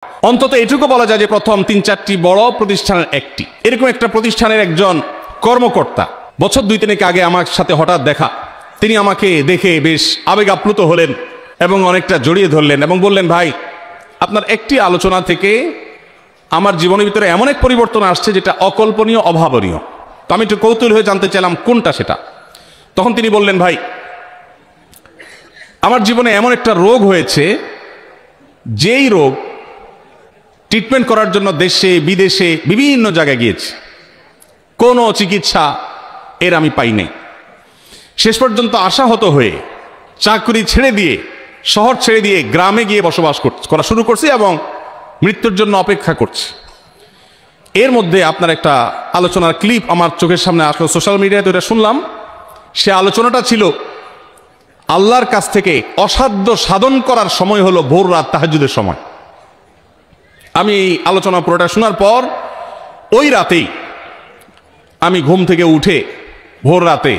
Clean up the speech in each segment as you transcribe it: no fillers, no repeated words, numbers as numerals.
অন্তত এটুকু বলা যায় যে প্রথম ৩-৪টি বড় প্রতিষ্ঠানের একটি, এরকম একটা প্রতিষ্ঠানের একজন কর্মকর্তা বছর ২-৩ আগে আমার সাথে হঠাৎ দেখা। তিনি আমাকে দেখে বেশ আবেগ আপ্লুত হলেন এবং অনেকটা জড়িয়ে ধরলেন এবং বললেন, ভাই আপনার একটি আলোচনা থেকে আমার জীবনের ভিতরে এমন এক পরিবর্তন আসছে যেটা অকল্পনীয়, অভাবনীয়। তো আমি একটু কৌতূহল হয়ে জানতে চাইলাম কোনটা সেটা। তখন তিনি বললেন, ভাই আমার জীবনে এমন একটা রোগ হয়েছে, যেই রোগ ট্রিটমেন্ট করার জন্য দেশে বিদেশে বিভিন্ন জায়গায় গিয়েছে, কোনো চিকিৎসা এর আমি পাই নাই। শেষ পর্যন্ত আশাহত হয়ে চাকরি ছেড়ে দিয়ে, শহর ছেড়ে দিয়ে গ্রামে গিয়ে বসবাস করা শুরু করছি এবং মৃত্যুর জন্য অপেক্ষা করছি। এর মধ্যে আপনার একটা আলোচনার ক্লিপ আমার চোখের সামনে আসলো, সোশ্যাল মিডিয়াতে এটা শুনলাম। সে আলোচনাটা ছিল আল্লাহর কাছ থেকে অসাধ্য সাধন করার সময় হলো ভোর রাত তাহাজ্জুদের সময়। আমি এই আলোচনা পুরোটা শোনার পর ওই রাতেই আমি ঘুম থেকে উঠে ভোর রাতে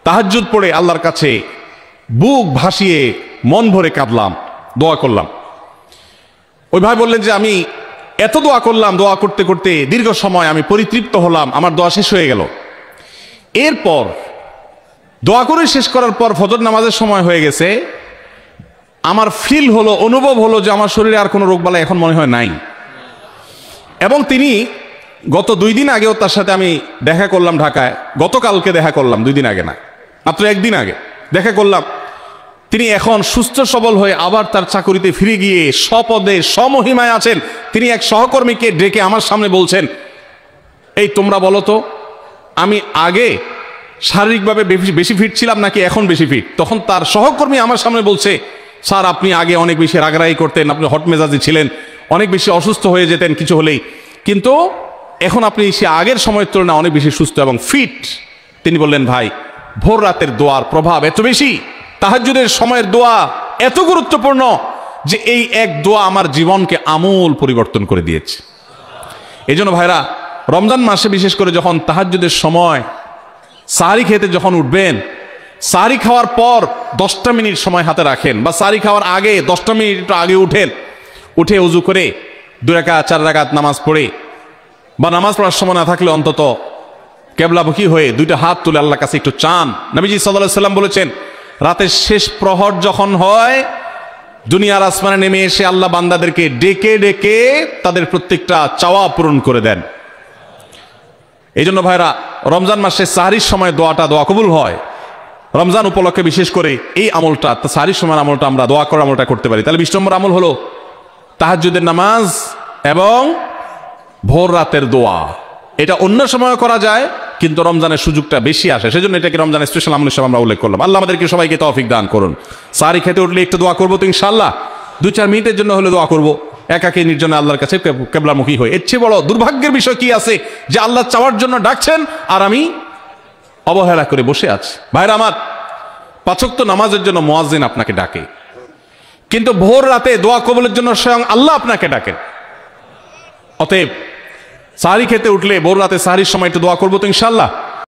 তাহাজ্জুদ পড়ে আল্লাহর কাছে বুক ভাসিয়ে মন ভরে কাঁদলাম, দোয়া করলাম। ওই ভাই বললেন যে আমি এত দোয়া করলাম, দোয়া করতে করতে দীর্ঘ সময় আমি পরিতৃপ্ত হলাম, আমার দোয়া শেষ হয়ে গেল। এরপর দোয়া করে শেষ করার পর ফজর নামাজের সময় হয়ে গেছে, আমার ফিল হলো, অনুভব হলো যে আমার শরীরে আর কোনো রোগবালাই এখন মনে হয় নাই। এবং তিনি গত 2 দিন আগেও তার সাথে আমি দেখা করলাম ঢাকায়, গতকালকে দেখা করলাম, 2 দিন আগে না, মাত্র 1 দিন আগে দেখা করলাম। তিনি এখন সুস্থ সবল হয়ে আবার তার চাকুরিতে ফিরে গিয়ে স্বপদে স্বমহিমায় আছেন। তিনি এক সহকর্মীকে ডেকে আমার সামনে বলছেন, এই তোমরা বলো তো আমি আগে শারীরিকভাবে বেশি ফিট ছিলাম নাকি এখন বেশি ফিট? তখন তার সহকর্মী আমার সামনে বলছে, স্যার আপনি আগে অনেক বেশি রাগারাগি করতেন, আপনি হট মেজাজি ছিলেন, অনেক বেশি অসুস্থ হয়ে যেতেন কিছু হলেই, কিন্তু এখন আপনি সে আগের সময়ের তুলনায় অনেক বেশি সুস্থ এবং ফিট। তিনি বললেন, ভাই ভোর রাতের দোয়ার প্রভাব এত বেশি, তাহাজ্জুদের সময়ের দোয়া এত গুরুত্বপূর্ণ যে এই এক দোয়া আমার জীবনকে আমূল পরিবর্তন করে দিয়েছে। এই জন্য ভাইরা, রমজান মাসে বিশেষ করে যখন তাহাজ্জুদের সময় সাহারি খেতে যখন উঠবেন, সাহারি খাওয়ার পর 10টা মিনিট সময় হাতে রাখেন, বা সাহারি খাওয়ার আগে 10টা মিনিট একটু আগে উঠেন, উঠে উজু করে 2 রাকাত 4 রাকাত নামাজ পড়ে, বা নামাজ পড়ার সময় না থাকলে অন্তত কেবলামুখী হয়ে 2টা হাত তুলে আল্লাহর কাছে একটু চান। নবীজি সাল্লাল্লাহু আলাইহি সাল্লাম বলেছেন, রাতের শেষ প্রহর যখন হয়, দুনিয়ার আসমানে নেমে এসে আল্লাহ বান্দাদেরকে ডেকে ডেকে তাদের প্রত্যেকটা চাওয়া পূরণ করে দেন। এই জন্য ভাইরা, রমজান মাসে সাহরির সময় দোয়া কবুল হয়। রমজান উপলক্ষে বিশেষ করে এই আমলটা, সাহরির সময় আমলটা আমরা দোয়া করার আমলটা করতে পারি। তাহলে 20 নম্বর আমল হলো তাহাজ্জুদের নামাজ এবং ভোর রাতের দোয়া। এটা অন্য সময় করা যায়, কিন্তু রমজানের সুযোগটা বেশি আসে, সেজন্য এটাকে রমজানের স্পেশাল আমল হিসেবে আমরা উল্লেখ করলাম। আল্লাহ আমাদেরকে সবাইকে তৌফিক দান করুন। সাহরি খেতে উঠলে একটু দোয়া করবো তো ইনশাআল্লাহ, 2-4 মিনিটের জন্য হলে দোয়া করবো, একাকী নির্জনে আল্লাহর কাছে কেবলামুখী হয়ে। এর চেয়ে বড় দুর্ভাগ্যের বিষয় কি আছে যে আল্লাহ চাওয়ার জন্য ডাকছেন আর আমি অবহেলা করে বসে আছি। ভাইরা আমার, 5 ওয়াক্ত নামাজের জন্য মুয়াজ্জিন আপনাকে ডাকে, কিন্তু ভোর রাতে দোয়া কবুলের জন্য স্বয়ং আল্লাহ আপনাকে ডাকেন। অতএব সাহরি খেতে উঠলে ভোর রাতে সাহরির সময় একটু দোয়া করবো তো ইনশাআল্লাহ।